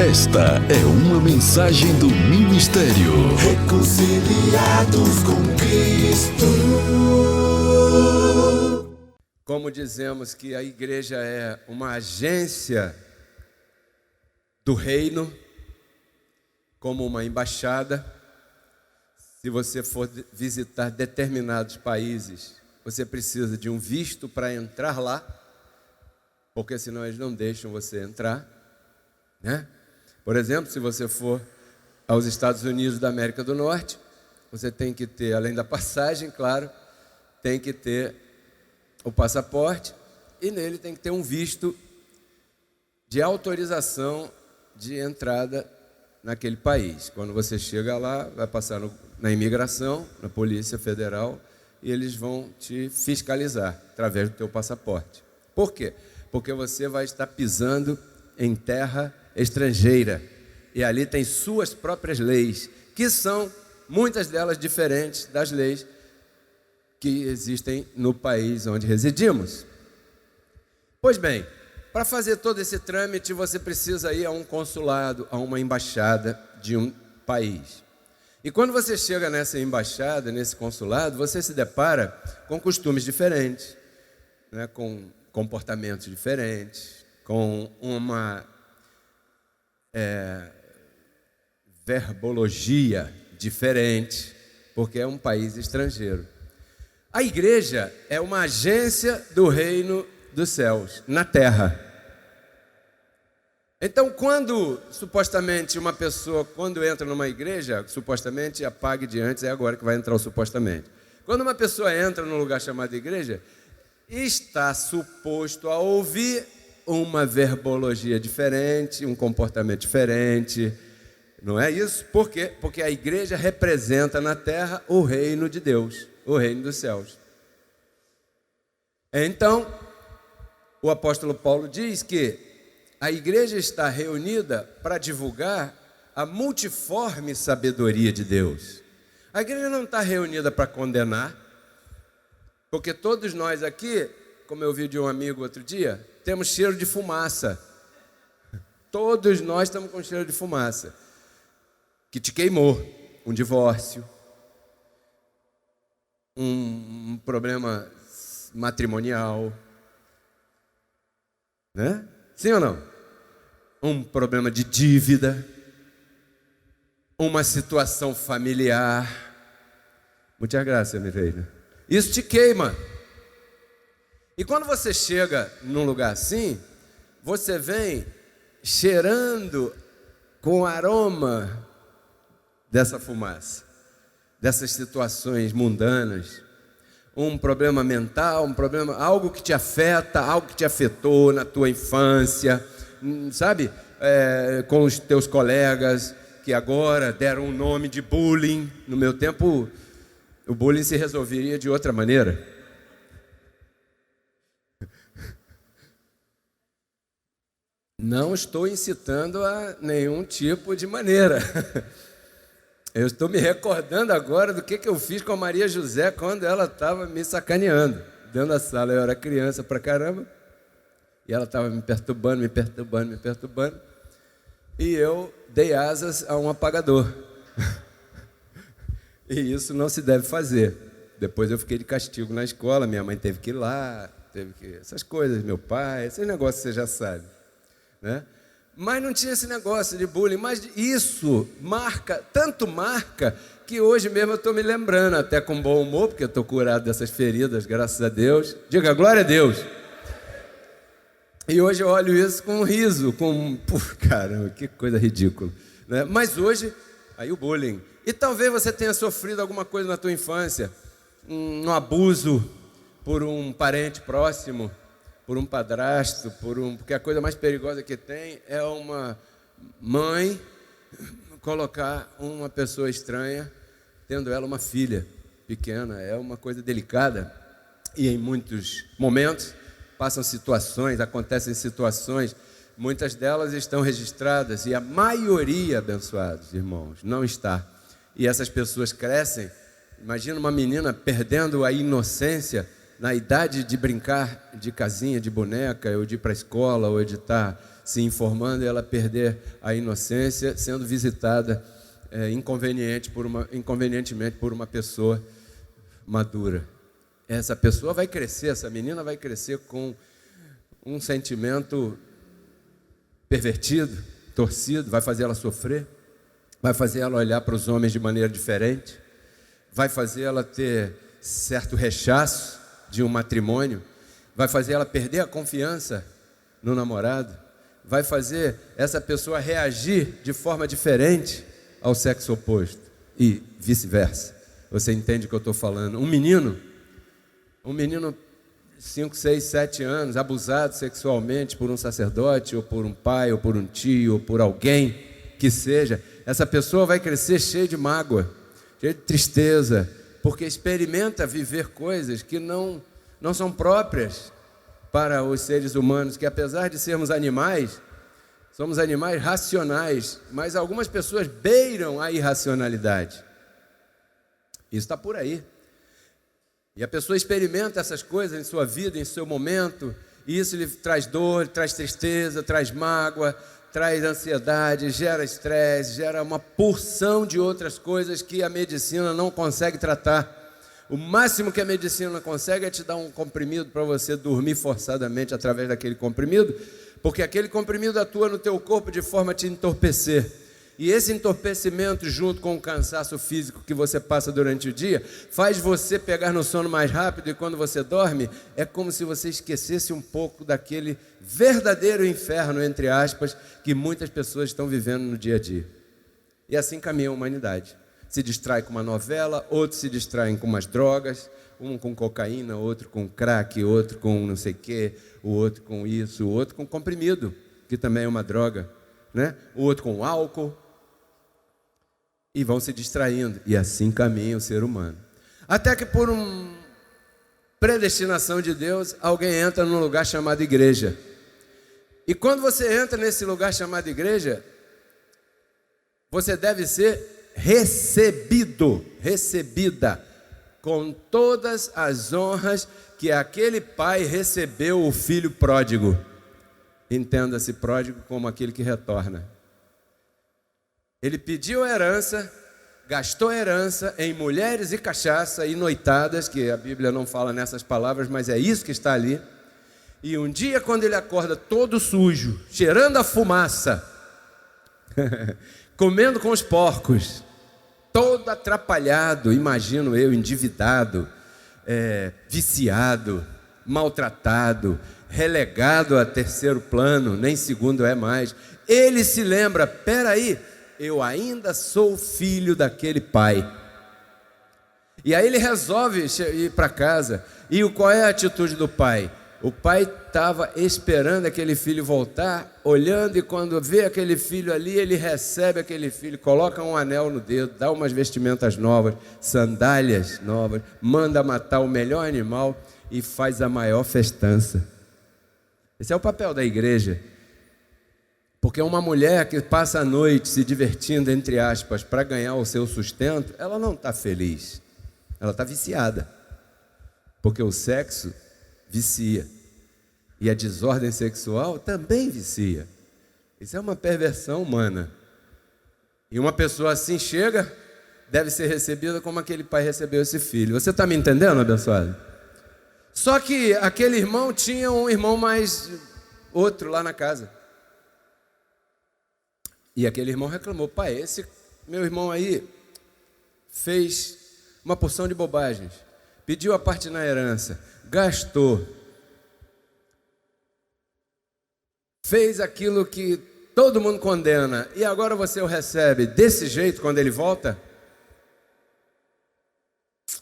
Esta é uma mensagem do Ministério Reconciliados com Cristo. Como dizemos que a igreja é uma agência do reino, como uma embaixada, se você for visitar determinados países, você precisa de um visto para entrar lá, porque senão eles não deixam você entrar, né? Por exemplo, se você for aos Estados Unidos da América do Norte, você tem que ter, além da passagem, claro, tem que ter o passaporte e nele tem que ter um visto de autorização de entrada naquele país. Quando você chega lá, vai passar na imigração, na Polícia Federal, e eles vão te fiscalizar através do teu passaporte. Por quê? Porque você vai estar pisando em terra estrangeira e ali tem suas próprias leis, que são muitas delas diferentes das leis que existem no país onde residimos. Pois bem, para fazer todo esse trâmite, você precisa ir a um consulado, a uma embaixada de um país. E quando você chega nessa embaixada, nesse consulado, você se depara com costumes diferentes, né, com comportamentos diferentes, com uma verbologia diferente, porque é um país estrangeiro. A igreja é uma agência do reino dos céus, na terra. Então, quando supostamente uma pessoa, quando entra numa igreja, supostamente apague de antes, é agora que vai entrar o supostamente. Quando uma pessoa entra num lugar chamado igreja, está suposto a ouvir uma verbologia diferente, um comportamento diferente, não é isso? Por quê? Porque a igreja representa na terra o reino de Deus, o reino dos céus. Então, o apóstolo Paulo diz que a igreja está reunida para divulgar a multiforme sabedoria de Deus. A igreja não está reunida para condenar, porque todos nós aqui, como eu vi de um amigo outro dia, temos cheiro de fumaça. Todos nós estamos com cheiro de fumaça. Que te queimou, um divórcio, um problema matrimonial, né? Sim ou não? Um problema de dívida, uma situação familiar. Muitas graças, minha reina. Isso te queima. E quando você chega num lugar assim, você vem cheirando com o aroma dessa fumaça, dessas situações mundanas, um problema mental, um problema, algo que te afeta, algo que te afetou na tua infância, sabe? Com os teus colegas que agora deram um nome de bullying. No meu tempo, o bullying se resolveria de outra maneira. Não estou incitando a nenhum tipo de maneira. Eu estou me recordando agora do que eu fiz com a Maria José quando ela estava me sacaneando dentro da sala. Eu era criança pra caramba e ela estava me perturbando. E eu dei asas a um apagador. E isso não se deve fazer. Depois eu fiquei de castigo na escola, minha mãe teve que ir lá, essas coisas, meu pai, esses negócios você já sabe, né? Mas não tinha esse negócio de bullying, mas isso tanto marca, que hoje mesmo eu estou me lembrando, até com bom humor, porque eu estou curado dessas feridas, graças a Deus. Diga, glória a Deus. E hoje eu olho isso com um riso, caramba, que coisa ridícula, né? Mas hoje, aí o bullying. E talvez você tenha sofrido alguma coisa na tua infância, um abuso por um parente próximo, por um padrasto, porque a coisa mais perigosa que tem é uma mãe colocar uma pessoa estranha, tendo ela uma filha pequena. É uma coisa delicada e em muitos momentos acontecem situações, muitas delas estão registradas e a maioria, abençoados irmãos, não está. E essas pessoas crescem. Imagina uma menina perdendo a inocência, na idade de brincar de casinha, de boneca, ou de ir para a escola, ou de estar se informando, e ela perder a inocência sendo visitada inconvenientemente por uma pessoa madura. Essa pessoa vai crescer, essa menina vai crescer com um sentimento pervertido, torcido, vai fazer ela sofrer, vai fazer ela olhar para os homens de maneira diferente, vai fazer ela ter certo rechaço de um matrimônio, vai fazer ela perder a confiança no namorado, vai fazer essa pessoa reagir de forma diferente ao sexo oposto e vice-versa. Você entende o que eu estou falando? Um menino 5, 6, 7 anos, abusado sexualmente por um sacerdote, ou por um pai, ou por um tio, ou por alguém que seja, essa pessoa vai crescer cheia de mágoa, cheia de tristeza, porque experimenta viver coisas que não são próprias para os seres humanos, que apesar de sermos animais, somos animais racionais, mas algumas pessoas beiram a irracionalidade. Isso está por aí. E a pessoa experimenta essas coisas em sua vida, em seu momento, e isso lhe traz dor, traz tristeza, traz mágoa, traz ansiedade, gera estresse, gera uma porção de outras coisas que a medicina não consegue tratar. O máximo que a medicina consegue é te dar um comprimido para você dormir forçadamente através daquele comprimido, porque aquele comprimido atua no teu corpo de forma a te entorpecer. E esse entorpecimento, junto com o cansaço físico que você passa durante o dia, faz você pegar no sono mais rápido, e quando você dorme, é como se você esquecesse um pouco daquele verdadeiro inferno, entre aspas, que muitas pessoas estão vivendo no dia a dia. E assim caminha a humanidade. Se distrai com uma novela, outros se distraem com umas drogas, um com cocaína, outro com crack, outro com não sei o quê, o outro com isso, o outro com comprimido, que também é uma droga, né? O outro com álcool. E vão se distraindo, e assim caminha o ser humano. Até que por uma predestinação de Deus, alguém entra num lugar chamado igreja. E quando você entra nesse lugar chamado igreja, você deve ser recebida, com todas as honras que aquele pai recebeu o filho pródigo. Entenda-se pródigo como aquele que retorna. Ele pediu a herança, gastou a herança em mulheres e cachaça e noitadas, que a Bíblia não fala nessas palavras, mas é isso que está ali. E um dia, quando ele acorda todo sujo, cheirando a fumaça, comendo com os porcos, todo atrapalhado, imagino eu, endividado, viciado, maltratado, relegado a terceiro plano, nem segundo é mais, ele se lembra, peraí, eu ainda sou filho daquele pai. E aí ele resolve ir para casa. E qual é a atitude do pai? O pai estava esperando aquele filho voltar, olhando, e quando vê aquele filho ali, ele recebe aquele filho, coloca um anel no dedo, dá umas vestimentas novas, sandálias novas, manda matar o melhor animal e faz a maior festança. Esse é o papel da igreja. Porque uma mulher que passa a noite se divertindo, entre aspas, para ganhar o seu sustento, ela não está feliz, ela está viciada. Porque o sexo vicia, e a desordem sexual também vicia. Isso é uma perversão humana. E uma pessoa assim chega, deve ser recebida como aquele pai recebeu esse filho. Você está me entendendo, abençoado? Só que aquele irmão tinha um irmão mais outro lá na casa. E aquele irmão reclamou: pai, esse meu irmão aí fez uma porção de bobagens, pediu a parte na herança, gastou, fez aquilo que todo mundo condena, e agora você o recebe desse jeito quando ele volta?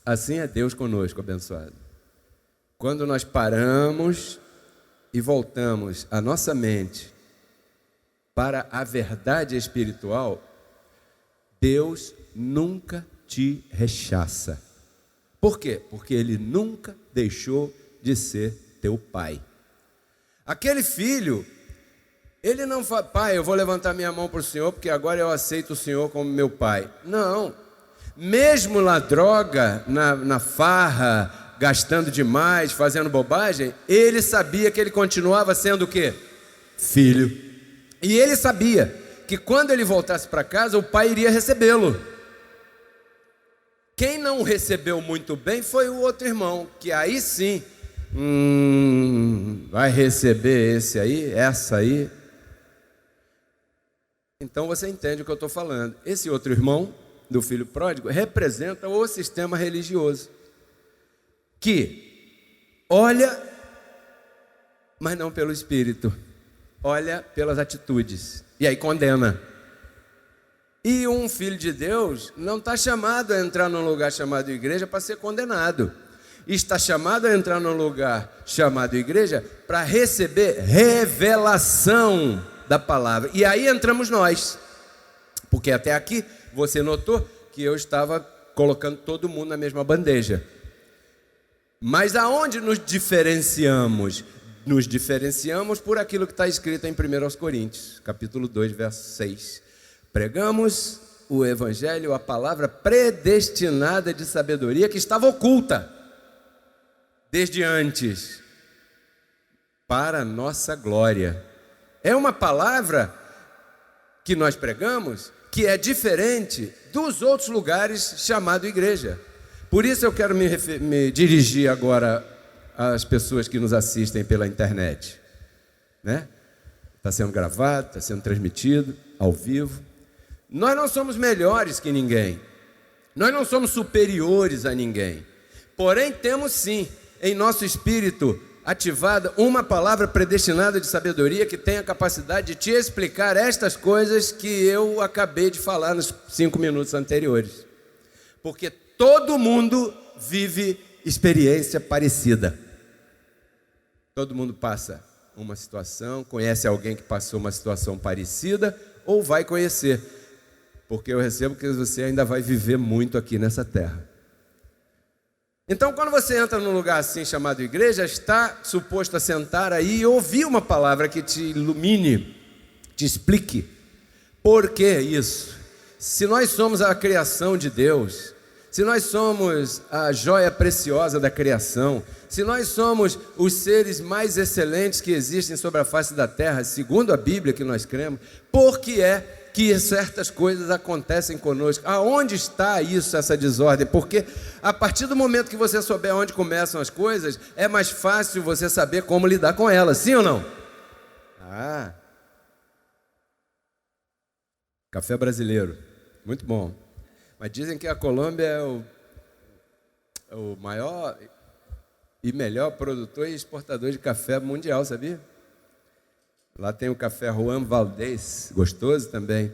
Assim é Deus conosco, abençoado. Quando nós paramos e voltamos a nossa mente para a verdade espiritual, Deus nunca te rechaça. Por quê? Porque Ele nunca deixou de ser teu pai. Aquele filho, ele não fala: pai, eu vou levantar minha mão para o Senhor, porque agora eu aceito o Senhor como meu pai. Não. Mesmo na droga, na farra, gastando demais, fazendo bobagem, ele sabia que ele continuava sendo o quê? Filho. E ele sabia que quando ele voltasse para casa, o pai iria recebê-lo. Quem não o recebeu muito bem foi o outro irmão, que aí sim, vai receber esse aí, essa aí. Então você entende o que eu estou falando. Esse outro irmão do filho pródigo representa o sistema religioso, que olha, mas não pelo espírito, olha pelas atitudes, e aí condena. E um filho de Deus não está chamado a entrar num lugar chamado igreja para ser condenado. Está chamado a entrar num lugar chamado igreja para receber revelação da palavra. E aí entramos nós. Porque até aqui você notou que eu estava colocando todo mundo na mesma bandeja. Mas aonde nos diferenciamos? Nos diferenciamos por aquilo que está escrito em 1 Coríntios, capítulo 2, verso 6. Pregamos o evangelho, a palavra predestinada de sabedoria que estava oculta desde antes, para nossa glória. É uma palavra que nós pregamos que é diferente dos outros lugares chamado igreja. Por isso eu quero me dirigir agora às pessoas que nos assistem pela internet, né? Está sendo gravado, está sendo transmitido ao vivo. Nós não somos melhores que ninguém, nós não somos superiores a ninguém, porém temos sim em nosso espírito ativada uma palavra predestinada de sabedoria que tem a capacidade de te explicar estas coisas que eu acabei de falar nos 5 minutos anteriores. Porque todo mundo vive experiência parecida. Todo mundo passa uma situação, conhece alguém que passou uma situação parecida ou vai conhecer. Porque eu recebo que você ainda vai viver muito aqui nessa terra. Então, quando você entra num lugar assim chamado igreja, está suposto a sentar aí e ouvir uma palavra que te ilumine, te explique por que isso. Se nós somos a criação de Deus, se nós somos a joia preciosa da criação, se nós somos os seres mais excelentes que existem sobre a face da terra, segundo a Bíblia que nós cremos, por que é que certas coisas acontecem conosco? Aonde está isso, essa desordem? Porque a partir do momento que você souber onde começam as coisas, é mais fácil você saber como lidar com elas, sim ou não? Café brasileiro, muito bom. Mas dizem que a Colômbia é o maior e melhor produtor e exportador de café mundial, sabia? Lá tem o café Juan Valdez, gostoso também.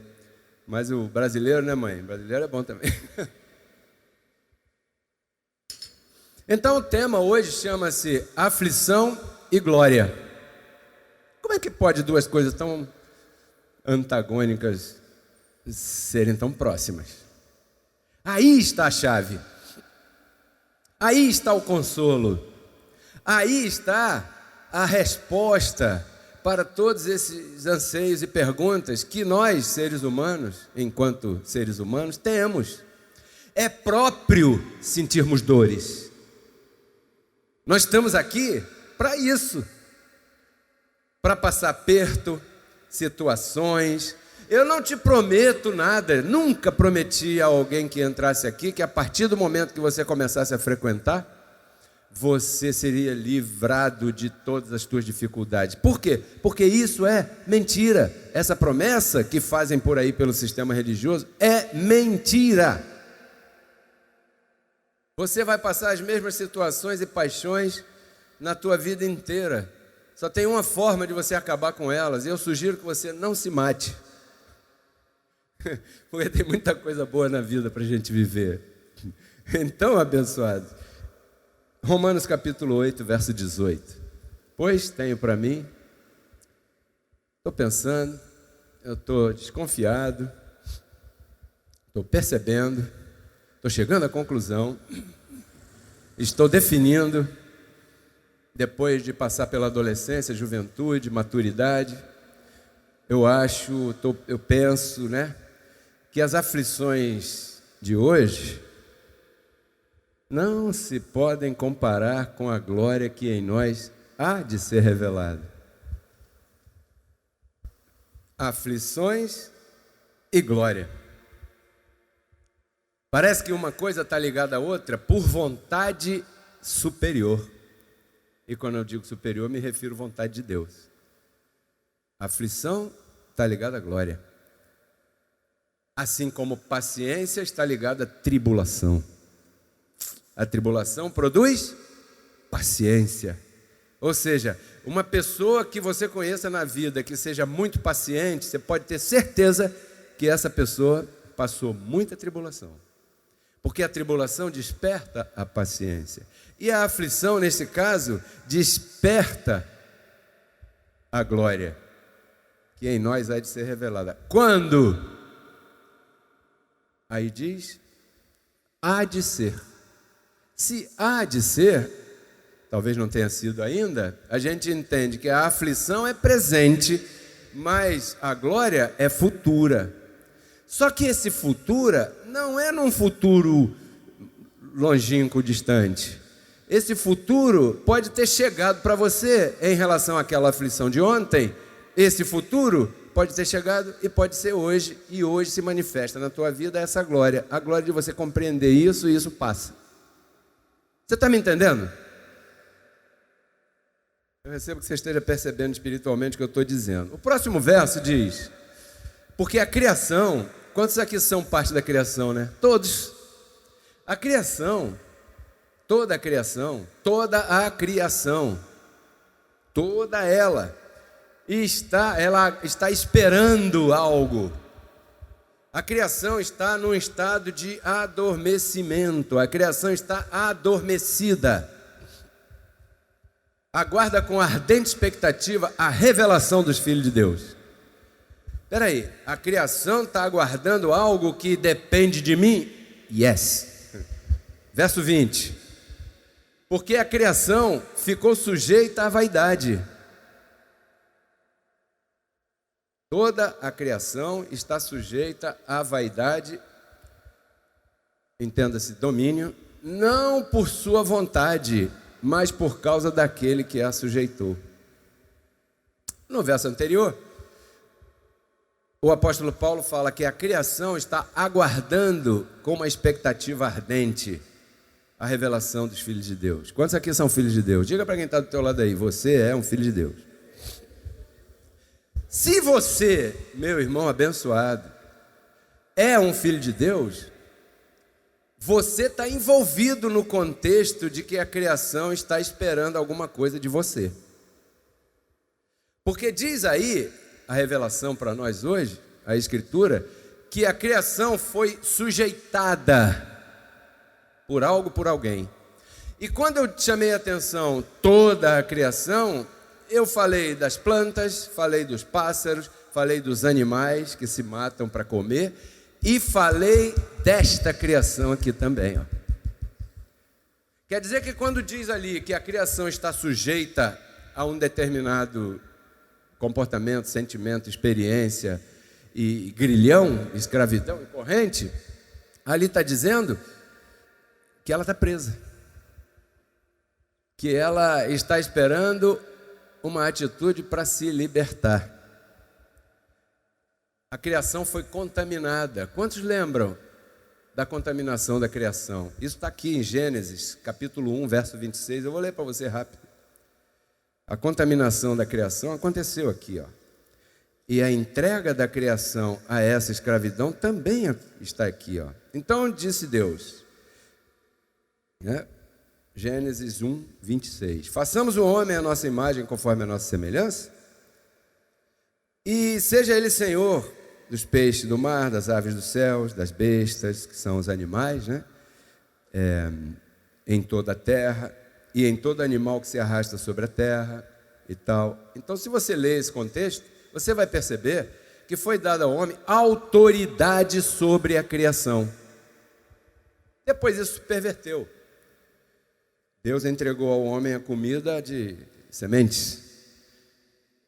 Mas o brasileiro, né, mãe? O brasileiro é bom também. Então o tema hoje chama-se aflição e glória. Como é que pode duas coisas tão antagônicas serem tão próximas? Aí está a chave. Aí está o consolo. Aí está a resposta para todos esses anseios e perguntas que nós, seres humanos, enquanto seres humanos, temos. É próprio sentirmos dores. Nós estamos aqui para isso, para passar aperto, situações. Eu não te prometo nada, nunca prometi a alguém que entrasse aqui que a partir do momento que você começasse a frequentar, você seria livrado de todas as tuas dificuldades. Por quê? Porque isso é mentira. Essa promessa que fazem por aí pelo sistema religioso é mentira. Você vai passar as mesmas situações e paixões na tua vida inteira. Só tem uma forma de você acabar com elas. E eu sugiro que você não se mate. Porque tem muita coisa boa na vida para a gente viver. Então, abençoados, Romanos capítulo 8, verso 18. Pois tenho para mim, estou pensando, eu estou desconfiado, estou percebendo, estou chegando à conclusão, estou definindo, depois de passar pela adolescência, juventude, maturidade, eu penso, né, que as aflições de hoje não se podem comparar com a glória que em nós há de ser revelada. Aflições e glória. Parece que uma coisa está ligada à outra por vontade superior. E quando eu digo superior, me refiro à vontade de Deus. A aflição está ligada à glória. Assim como paciência está ligada à tribulação. A tribulação produz paciência. Ou seja, uma pessoa que você conheça na vida, que seja muito paciente, você pode ter certeza que essa pessoa passou muita tribulação. Porque a tribulação desperta a paciência. E a aflição, nesse caso, desperta a glória, que em nós há de ser revelada. Quando? Aí diz, há de ser. Se há de ser, talvez não tenha sido ainda, a gente entende que a aflição é presente, mas a glória é futura. Só que esse futura não é num futuro longínquo, distante. Esse futuro pode ter chegado para você em relação àquela aflição de ontem. Esse futuro pode ter chegado e pode ser hoje, e hoje se manifesta na tua vida essa glória. A glória de você compreender isso, e isso passa. Você está me entendendo? Eu recebo que você esteja percebendo espiritualmente o que eu estou dizendo. O próximo verso diz, porque a criação, quantos aqui são parte da criação, né? Todos. A criação, toda a criação, toda ela está esperando algo. A criação está num estado de adormecimento. A criação está adormecida. Aguarda com ardente expectativa a revelação dos filhos de Deus. Espera aí, a criação está aguardando algo que depende de mim? Yes. Verso 20. Porque a criação ficou sujeita à vaidade. Toda a criação está sujeita à vaidade, entenda-se, domínio, não por sua vontade, mas por causa daquele que a sujeitou. No verso anterior, o apóstolo Paulo fala que a criação está aguardando com uma expectativa ardente a revelação dos filhos de Deus. Quantos aqui são filhos de Deus? Diga para quem está do teu lado aí, você é um filho de Deus. Se você, meu irmão abençoado, é um filho de Deus, você está envolvido no contexto de que a criação está esperando alguma coisa de você. Porque diz aí, a revelação para nós hoje, a Escritura, que a criação foi sujeitada por algo, por alguém. E quando eu chamei a atenção toda a criação, eu falei das plantas, falei dos pássaros, falei dos animais que se matam para comer e falei desta criação aqui também. Ó. Quer dizer que quando diz ali que a criação está sujeita a um determinado comportamento, sentimento, experiência e grilhão, escravidão e corrente, ali está dizendo que ela está presa, que ela está esperando uma atitude para se libertar. A criação foi contaminada. Quantos lembram da contaminação da criação? Isso está aqui em Gênesis, capítulo 1, verso 26. Eu vou ler para você rápido. A contaminação da criação aconteceu aqui, ó. E a entrega da criação a essa escravidão também está aqui, ó. Então disse Deus, né? Gênesis 1, 26. Façamos o homem à nossa imagem, conforme a nossa semelhança, e seja ele senhor dos peixes do mar, das aves dos céus, das bestas, que são os animais, né? Em toda a terra, e em todo animal que se arrasta sobre a terra, e tal. Então, se você ler esse contexto, você vai perceber que foi dada ao homem autoridade sobre a criação. Depois isso perverteu. Deus entregou ao homem a comida de sementes.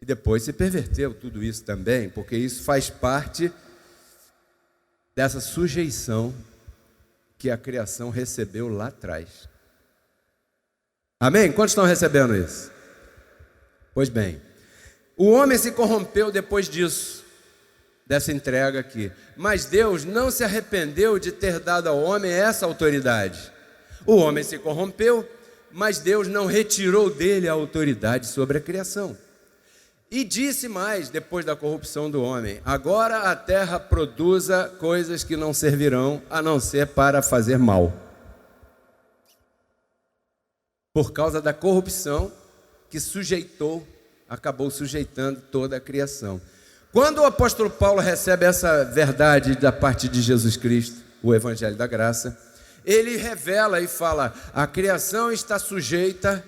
E depois se perverteu tudo isso também, porque isso faz parte dessa sujeição que a criação recebeu lá atrás. Amém? Quantos estão recebendo isso? Pois bem, o homem se corrompeu depois disso, dessa entrega aqui. Mas Deus não se arrependeu de ter dado ao homem essa autoridade. O homem se corrompeu, mas Deus não retirou dele a autoridade sobre a criação. E disse mais, depois da corrupção do homem: agora a terra produza coisas que não servirão, a não ser para fazer mal. Por causa da corrupção que acabou sujeitando toda a criação. Quando o apóstolo Paulo recebe essa verdade da parte de Jesus Cristo, o Evangelho da Graça, ele revela e fala: a criação está sujeita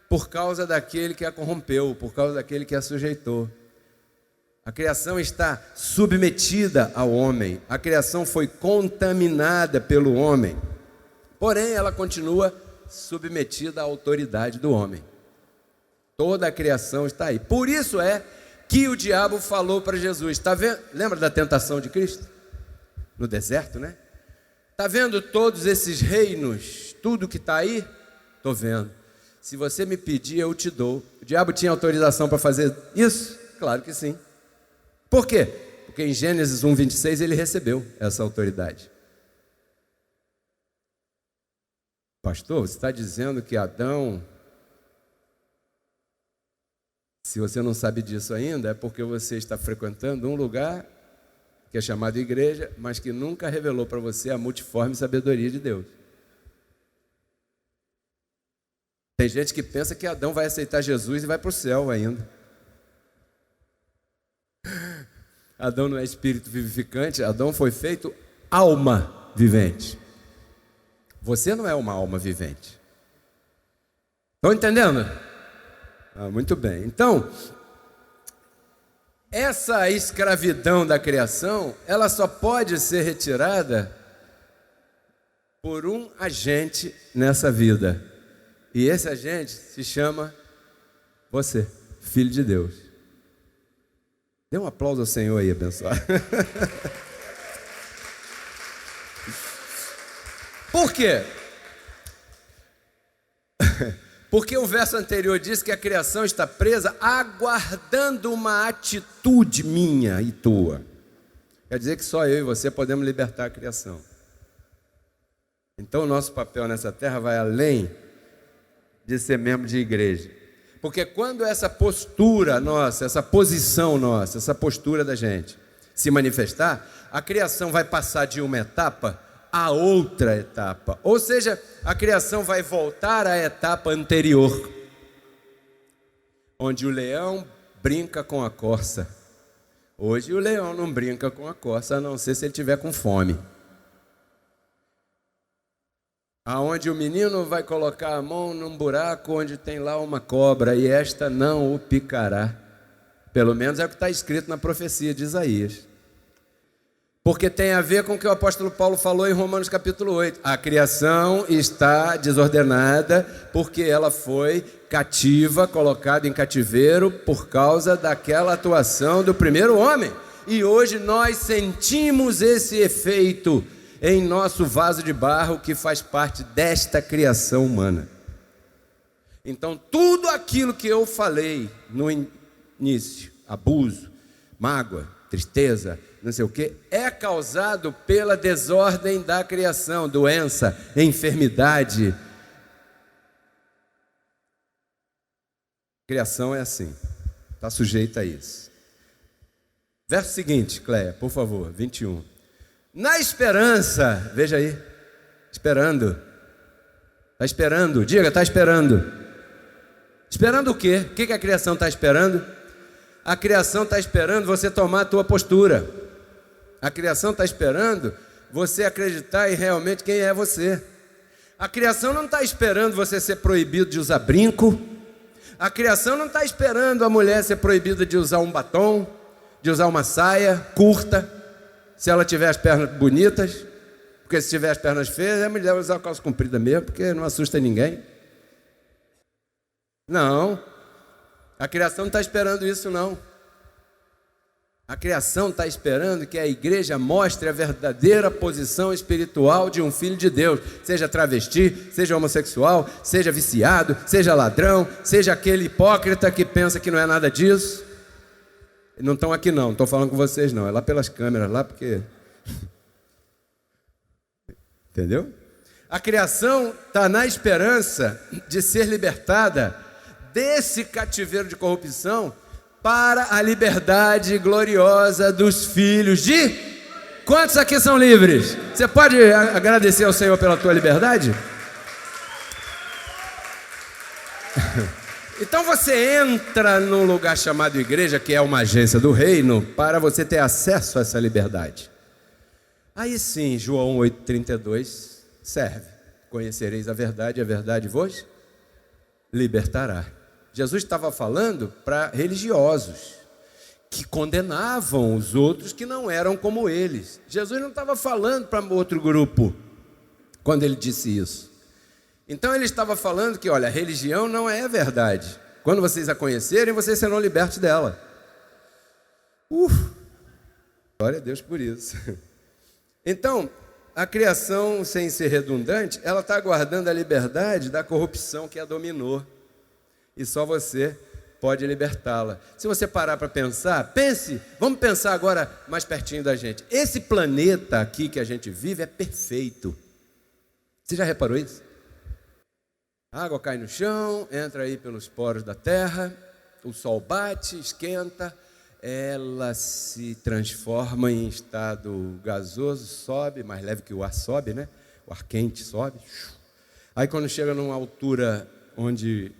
por causa daquele que a corrompeu, por causa daquele que a sujeitou. A criação está submetida ao homem, a criação foi contaminada pelo homem, porém ela continua submetida à autoridade do homem. Toda a criação está aí. Por isso é que o diabo falou para Jesus: tá vendo? Lembra da tentação de Cristo? No deserto, né? Está vendo todos esses reinos, tudo que está aí? Estou vendo. Se você me pedir, eu te dou. O diabo tinha autorização para fazer isso? Claro que sim. Por quê? Porque em Gênesis 1:26 ele recebeu essa autoridade. Pastor, você está dizendo que Adão, se você não sabe disso ainda, é porque você está frequentando um lugar que é chamado igreja, mas que nunca revelou para você a multiforme sabedoria de Deus. Tem gente que pensa que Adão vai aceitar Jesus e vai para o céu ainda. Adão não é espírito vivificante, Adão foi feito alma vivente. Você não é uma alma vivente. Estão entendendo? Muito bem. Então, essa escravidão da criação, ela só pode ser retirada por um agente nessa vida. E esse agente se chama você, filho de Deus. Dê um aplauso ao Senhor aí, abençoado. Por quê? Porque o verso anterior diz que a criação está presa aguardando uma atitude minha e tua. Quer dizer que só eu e você podemos libertar a criação. Então o nosso papel nessa terra vai além de ser membro de igreja. Porque quando essa postura nossa, essa posição nossa, essa postura da gente se manifestar, a criação vai passar de uma etapa a outra etapa. Ou seja, a criação vai voltar à etapa anterior, onde o leão brinca com a corça. Hoje o leão não brinca com a corça, a não ser se ele estiver com fome. Aonde o menino vai colocar a mão num buraco onde tem lá uma cobra, e esta não o picará. Pelo menos é o que está escrito na profecia de Isaías. Porque tem a ver com o que o apóstolo Paulo falou em Romanos capítulo 8. A criação está desordenada porque ela foi cativa, colocada em cativeiro por causa daquela atuação do primeiro homem. E hoje nós sentimos esse efeito em nosso vaso de barro que faz parte desta criação humana. Então tudo aquilo que eu falei no início, abuso, mágoa, tristeza, não sei o que, é causado pela desordem da criação, doença, enfermidade. Criação é assim, está sujeita a isso. Verso seguinte, Cléia, por favor, 21. Na esperança, veja aí, esperando. Está esperando, diga, está esperando. Esperando o quê? O que a criação está esperando? A criação está esperando você tomar a tua postura. A criação está esperando você acreditar em realmente quem é você. A criação não está esperando você ser proibido de usar brinco. A criação não está esperando a mulher ser proibida de usar um batom, de usar uma saia curta, se ela tiver as pernas bonitas. Porque se tiver as pernas feias, a mulher vai usar a calça comprida mesmo, porque não assusta ninguém. Não. A criação não está esperando isso, não. A criação está esperando que a igreja mostre a verdadeira posição espiritual de um filho de Deus. Seja travesti, seja homossexual, seja viciado, seja ladrão, seja aquele hipócrita que pensa que não é nada disso. Não estão aqui não estou falando com vocês não. É lá pelas câmeras, lá porque... Entendeu? A criação está na esperança de ser libertada desse cativeiro de corrupção para a liberdade gloriosa dos filhos de... Quantos aqui são livres? Você pode agradecer ao Senhor pela tua liberdade? Então você entra num lugar chamado igreja, que é uma agência do reino, para você ter acesso a essa liberdade. Aí sim, João 8,32 serve. Conhecereis a verdade vos libertará. Jesus estava falando para religiosos que condenavam os outros que não eram como eles. Jesus não estava falando para outro grupo quando ele disse isso. Então ele estava falando que, olha, a religião não é verdade. Quando vocês a conhecerem, vocês serão libertos dela. Glória a Deus por isso. Então, a criação, sem ser redundante, ela está aguardando a liberdade da corrupção que a dominou. E só você pode libertá-la. Se você parar para pensar, pense, vamos pensar agora mais pertinho da gente. Esse planeta aqui que a gente vive é perfeito. Você já reparou isso? A água cai no chão, entra aí pelos poros da terra, o sol bate, esquenta, ela se transforma em estado gasoso, sobe, mais leve que o ar sobe, né? O ar quente sobe. Aí quando chega numa altura onde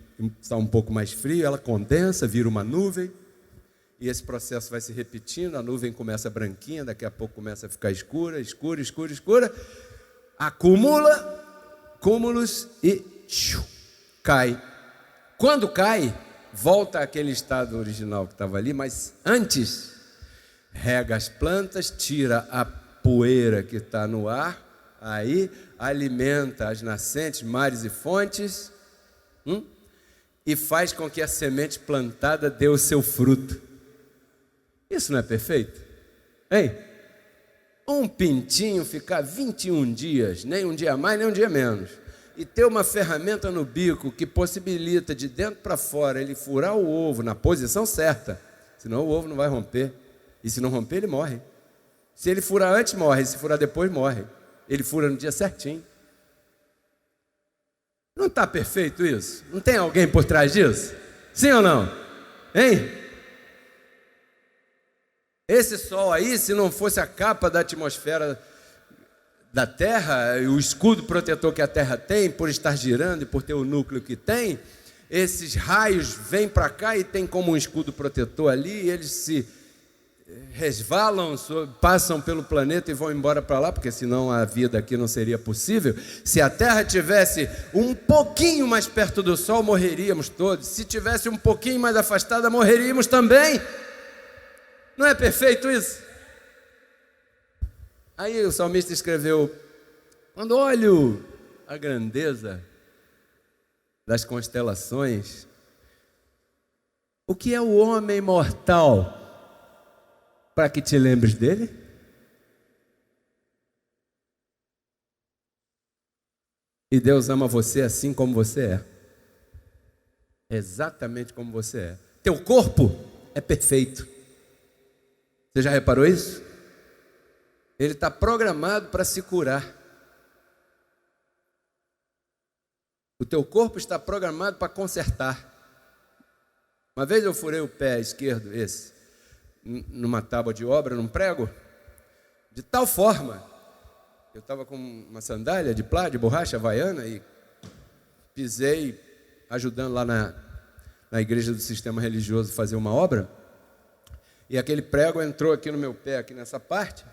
está um pouco mais frio, ela condensa, vira uma nuvem, e esse processo vai se repetindo, a nuvem começa branquinha, daqui a pouco começa a ficar escura, acumula cúmulos e cai. Quando cai, volta àquele estado original que estava ali, mas antes, rega as plantas, tira a poeira que está no ar, aí alimenta as nascentes, mares e fontes, e faz com que a semente plantada dê o seu fruto. Isso não é perfeito? Hein? Um pintinho ficar 21 dias, nem um dia mais, nem um dia menos, e ter uma ferramenta no bico que possibilita de dentro para fora ele furar o ovo na posição certa, senão o ovo não vai romper. E se não romper, ele morre. Se ele furar antes, morre. Se furar depois, morre. Ele fura no dia certinho. Não está perfeito isso? Não tem alguém por trás disso? Sim ou não? Hein? Esse sol aí, se não fosse a capa da atmosfera da Terra, o escudo protetor que a Terra tem, por estar girando e por ter o núcleo que tem, esses raios vêm para cá e tem como um escudo protetor ali, eles se resvalam, passam pelo planeta e vão embora para lá, porque senão a vida aqui não seria possível. Se a Terra tivesse um pouquinho mais perto do Sol, morreríamos todos. Se tivesse um pouquinho mais afastada, morreríamos também. Não é perfeito isso? Aí o salmista escreveu: quando olho a grandeza das constelações, o que é o homem mortal para que te lembres dele? E Deus ama você assim como você é. Exatamente como você é. Teu corpo é perfeito. Você já reparou isso? Ele está programado para se curar. O teu corpo está programado para consertar. Uma vez eu furei o pé esquerdo, numa tábua de obra, num prego, de tal forma, eu estava com uma sandália de plá, de borracha havaiana, e pisei, ajudando lá na igreja do sistema religioso fazer uma obra, e aquele prego entrou aqui no meu pé, aqui nessa parte,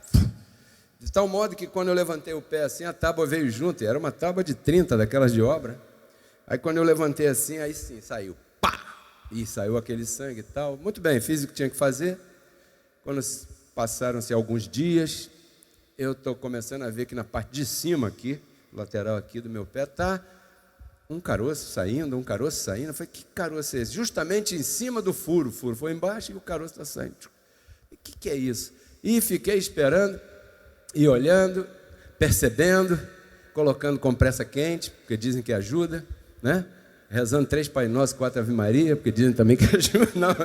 de tal modo que quando eu levantei o pé assim, a tábua veio junto, e era uma tábua de 30 daquelas de obra. Aí quando eu levantei assim, aí sim, saiu, pá! E saiu aquele sangue e tal. Muito bem, fiz o que tinha que fazer. Quando passaram-se alguns dias, eu estou começando a ver que na parte de cima aqui, lateral aqui do meu pé, está um caroço saindo. Eu falei, que caroço é esse? Justamente em cima do furo. O furo foi embaixo e o caroço está saindo. O que é isso? E fiquei esperando, e olhando, percebendo, colocando compressa quente, porque dizem que ajuda, né? Rezando 3 Pai Nosso, 4 Ave Maria, porque dizem também que ajuda. Não.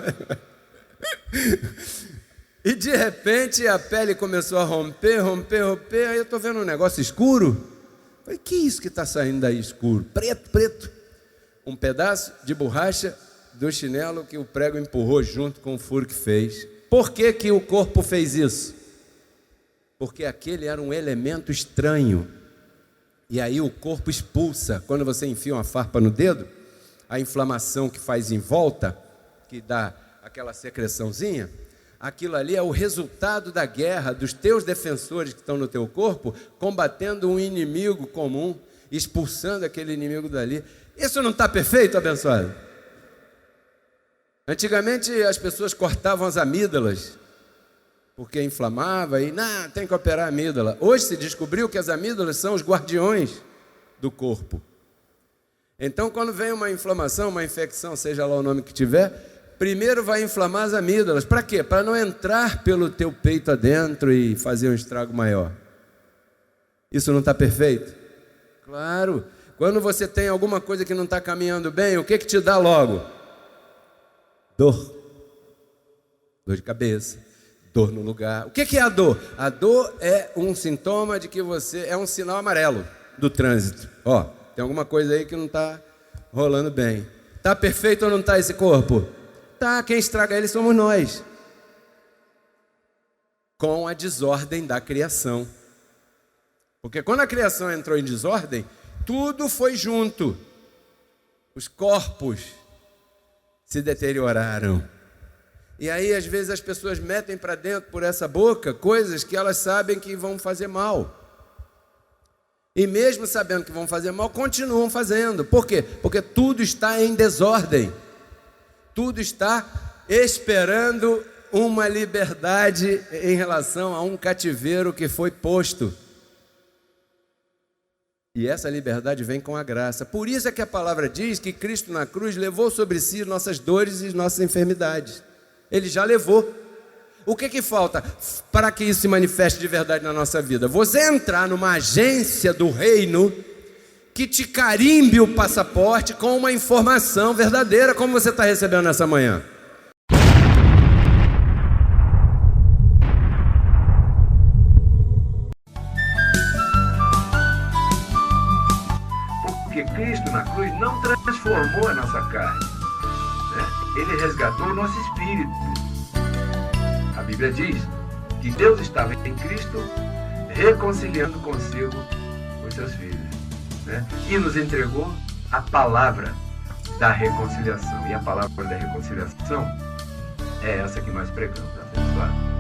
E de repente a pele começou a romper, aí eu estou vendo um negócio escuro. Falei, que isso que está saindo daí escuro? Preto. Um pedaço de borracha do chinelo que o prego empurrou junto com o furo que fez. Por que que o corpo fez isso? Porque aquele era um elemento estranho. E aí o corpo expulsa. Quando você enfia uma farpa no dedo, a inflamação que faz em volta, que dá aquela secreçãozinha, aquilo ali é o resultado da guerra dos teus defensores que estão no teu corpo, combatendo um inimigo comum, expulsando aquele inimigo dali. Isso não está perfeito, abençoado? Antigamente as pessoas cortavam as amígdalas, porque inflamava e tem que operar a amígdala. Hoje se descobriu que as amígdalas são os guardiões do corpo. Então quando vem uma inflamação, uma infecção, seja lá o nome que tiver, primeiro vai inflamar as amígdalas. Para quê? Para não entrar pelo teu peito adentro e fazer um estrago maior. Isso não está perfeito? Claro. Quando você tem alguma coisa que não está caminhando bem, o que te dá logo? Dor de cabeça, dor no lugar. O que é a dor? A dor é um sintoma de que você é um sinal amarelo do trânsito. Ó, tem alguma coisa aí que não está rolando bem. Está perfeito ou não está esse corpo? Tá, quem estraga ele somos nós. Com a desordem da criação. Porque quando a criação entrou em desordem, tudo foi junto. Os corpos se deterioraram. E aí, às vezes, as pessoas metem para dentro por essa boca coisas que elas sabem que vão fazer mal. E mesmo sabendo que vão fazer mal, continuam fazendo. Por quê? Porque tudo está em desordem. Tudo está esperando uma liberdade em relação a um cativeiro que foi posto. E essa liberdade vem com a graça. Por isso é que a palavra diz que Cristo na cruz levou sobre si nossas dores e nossas enfermidades. Ele já levou. O que falta para que isso se manifeste de verdade na nossa vida? Você entrar numa agência do reino que te carimbe o passaporte com uma informação verdadeira, como você está recebendo nessa manhã. Porque Cristo na cruz não transformou a nossa carne, né? Ele resgatou o nosso espírito. A Bíblia diz que Deus estava em Cristo reconciliando consigo os seus filhos, né? E nos entregou a palavra da reconciliação. E a palavra da reconciliação é essa que nós pregamos, abençoado.